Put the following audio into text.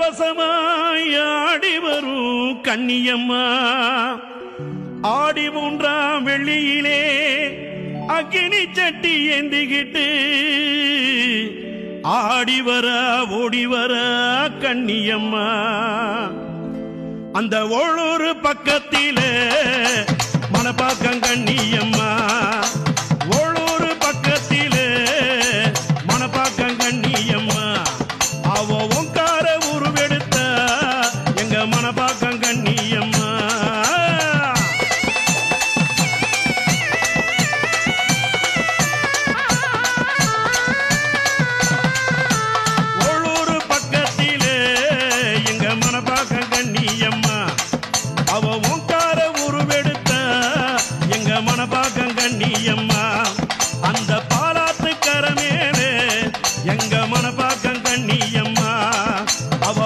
பரவசமாய் ஆடி வரும் கன்னியம்மா ஆடி 3ஆம் வெள்ளியிலே அக்கினி சட்டி ஏந்திக்கிட்டு ஆடி வர ஓடி வர கன்னியம்மா அந்த ஒவ்வொரு பக்கத்திலே மனப்பாக்கம் கன்னியம்மா